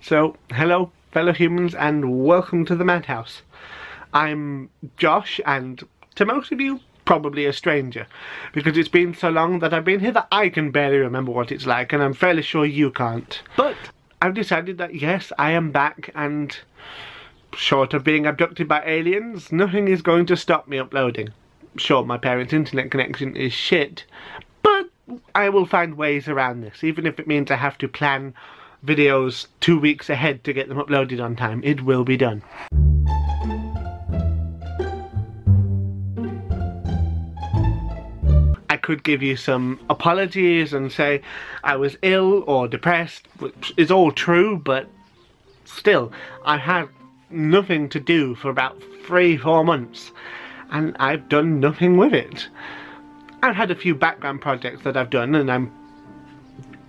So, hello fellow humans and welcome to the Madhouse. I'm Josh, and to most of you, probably a stranger, because it's been so long that I've been here that I can barely remember what it's like, and I'm fairly sure you can't. But I've decided that yes, I am back, and short of being abducted by aliens, nothing is going to stop me uploading. Sure, my parents' internet connection is shit, but I will find ways around this, even if it means I have to plan videos 2 weeks ahead to get them uploaded on time. It will be done. I could give you some apologies and say I was ill or depressed, which is all true, but still, I had nothing to do for about 3-4 months, and I've done nothing with it. I've had a few background projects that I've done, and I'm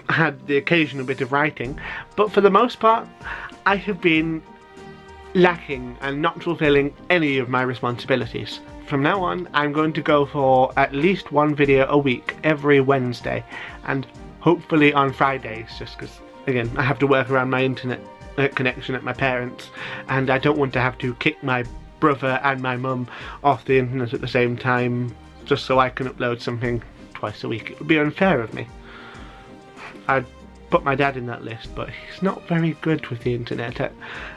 had the occasional bit of writing, but for the most part I have been lacking and not fulfilling any of my responsibilities. From now on, I'm going to go for at least one video a week every Wednesday, and hopefully on Fridays, just because, again, I have to work around my internet connection at my parents', and I don't want to have to kick my brother and my mum off the internet at the same time just so I can upload something twice a week. It would be unfair of me. I'd put my dad in that list, but he's not very good with the internet.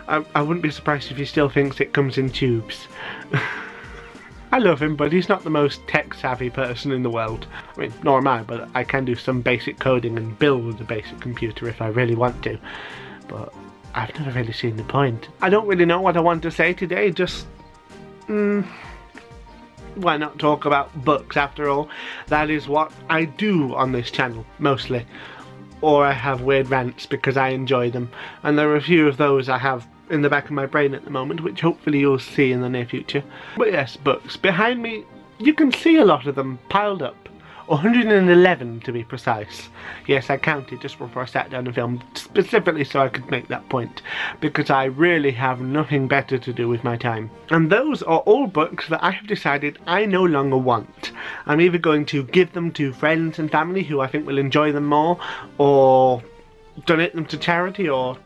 I wouldn't be surprised if he still thinks it comes in tubes. I love him, but he's not the most tech-savvy person in the world. I mean, nor am I, but I can do some basic coding and build a basic computer if I really want to. But I've never really seen the point. I don't really know what I want to say today, just... why not talk about books after all? That is what I do on this channel, mostly. Or I have weird rants because I enjoy them, and there are a few of those I have in the back of my brain at the moment, which hopefully you'll see in the near future. But yes, books. Behind me, you can see a lot of them piled up. 111 to be precise. Yes, I counted just before I sat down and filmed, specifically so I could make that point, because I really have nothing better to do with my time. And those are all books that I have decided I no longer want. I'm either going to give them to friends and family who I think will enjoy them more, or donate them to charity, or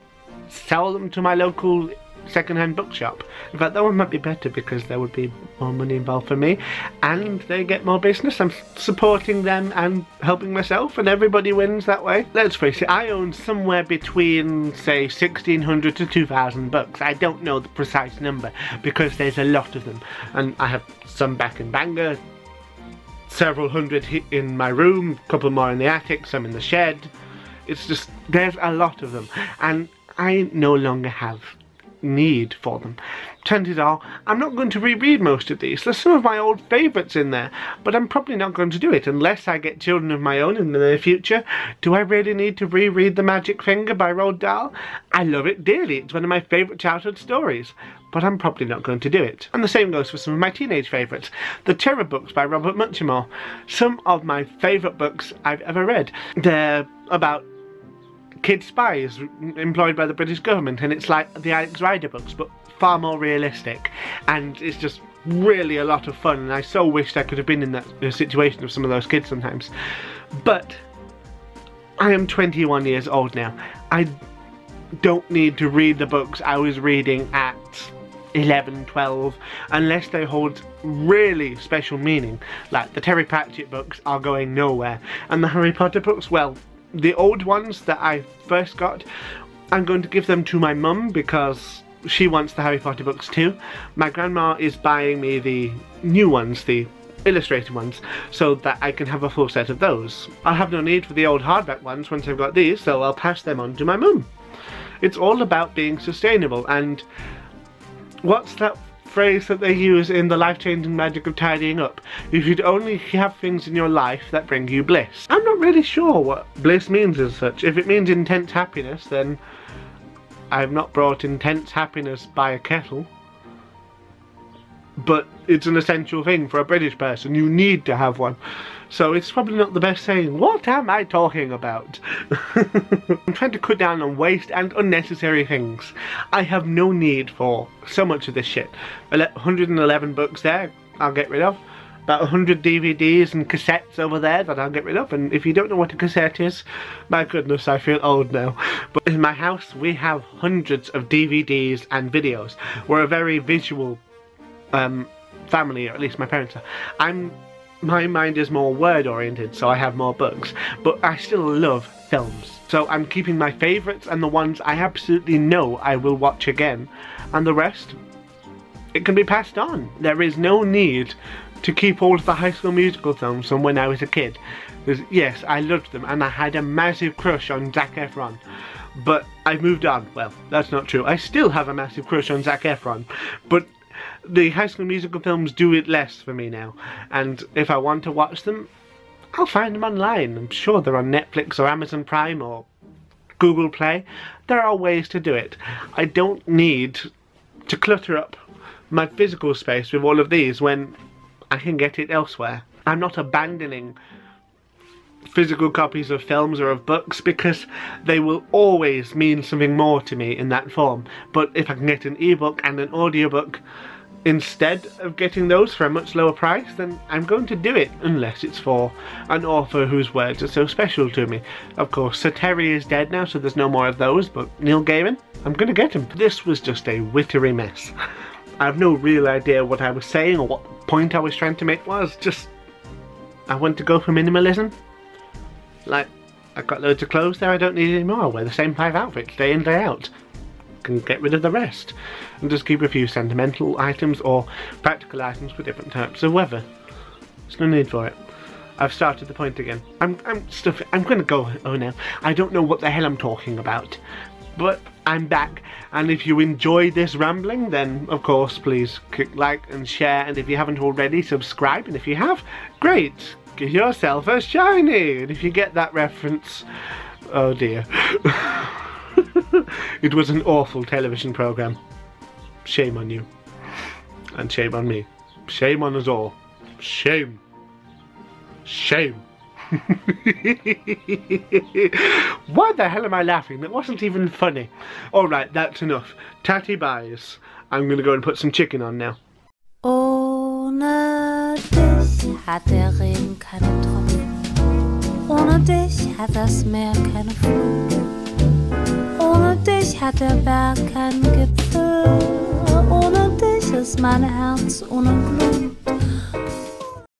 sell them to my local second-hand bookshop. In fact, that one might be better because there would be more money involved for me, and they get more business. I'm supporting them and helping myself, and everybody wins that way. Let's face it, I own somewhere between, say, 1,600 to 2,000 books. I don't know the precise number because there's a lot of them, and I have some back in Bangor, several hundred in my room, a couple more in the attic, some in the shed. It's just, there's a lot of them, and I no longer have need for them. Chances are I'm not going to reread most of these. There's some of my old favourites in there, but I'm probably not going to do it unless I get children of my own in the near future. Do I really need to reread The Magic Finger by Roald Dahl? I love it dearly. It's one of my favourite childhood stories, but I'm probably not going to do it. And the same goes for some of my teenage favourites. The Terror books by Robert Muchamore. Some of my favourite books I've ever read. They're about kid spies employed by the British government, and it's like the Alex Rider books, but far more realistic, and it's just really a lot of fun, and I so wished I could have been in that situation of some of those kids sometimes. But I am 21 years old now. I don't need to read the books I was reading at 11, 12, unless they hold really special meaning. Like the Terry Pratchett books are going nowhere, and the Harry Potter books, well, the old ones that I first got, I'm going to give them to my mum because she wants the Harry Potter books too. My grandma is buying me the new ones, the illustrated ones, so that I can have a full set of those. I'll have no need for the old hardback ones once I've got these, so I'll pass them on to my mum. It's all about being sustainable, and what's that phrase that they use in The Life-Changing Magic of Tidying Up? You should only have things in your life that bring you bliss. I'm not really sure what bliss means as such. If it means intense happiness, then I've not brought intense happiness by a kettle. But it's an essential thing for a British person. You need to have one. So it's probably not the best saying. What am I talking about? I'm trying to cut down on waste and unnecessary things. I have no need for so much of this shit. 111 books there, I'll get rid of. about 100 DVDs and cassettes over there that I'll get rid of. And if you don't know what a cassette is, my goodness, I feel old now. But in my house we have hundreds of DVDs and videos. We're a very visual family, or at least my parents are. My mind is more word oriented, so I have more books, but I still love films. So I'm keeping my favourites and the ones I absolutely know I will watch again, and the rest, it can be passed on. There is no need to keep all of the High School Musical films from when I was a kid. Because yes, I loved them and I had a massive crush on Zac Efron. But I've moved on. Well, that's not true. I still have a massive crush on Zac Efron. But the High School Musical films do it less for me now. And if I want to watch them, I'll find them online. I'm sure they're on Netflix or Amazon Prime or Google Play. There are ways to do it. I don't need to clutter up my physical space with all of these when I can get it elsewhere. I'm not abandoning physical copies of films or of books because they will always mean something more to me in that form. But if I can get an ebook and an audiobook instead of getting those for a much lower price, then I'm going to do it, unless it's for an author whose words are so special to me. Of course, Sir Terry is dead now, so there's no more of those, but Neil Gaiman, I'm gonna get him. This was just a wittery mess. I have no real idea what I was saying or what point I was trying to make was. Just, I want to go for minimalism. Like, I've got loads of clothes there I don't need anymore. I'll wear the same 5 outfits day in, day out. Can get rid of the rest. And just keep a few sentimental items or practical items for different types of weather. There's no need for it. I've started the point again. I'm gonna go now. I don't know what the hell I'm talking about. But I'm back, and if you enjoyed this rambling, then of course please click like and share, and if you haven't already, subscribe, and if you have, great, give yourself a shiny, and if you get that reference, oh dear. It was an awful television programme. Shame on you. And shame on me. Shame on us all. Shame. Shame. Why the hell am I laughing? That wasn't even funny. Alright, that's enough. Tatty buys. I'm gonna go and put some chicken on now. Ohne dich hat der Regen keine Tropfen. Ohne dich hat das Meer keine Flut. Ohne dich hat der Berg keinen Gipfel. Ohne dich ist mein Herz ohne Glut.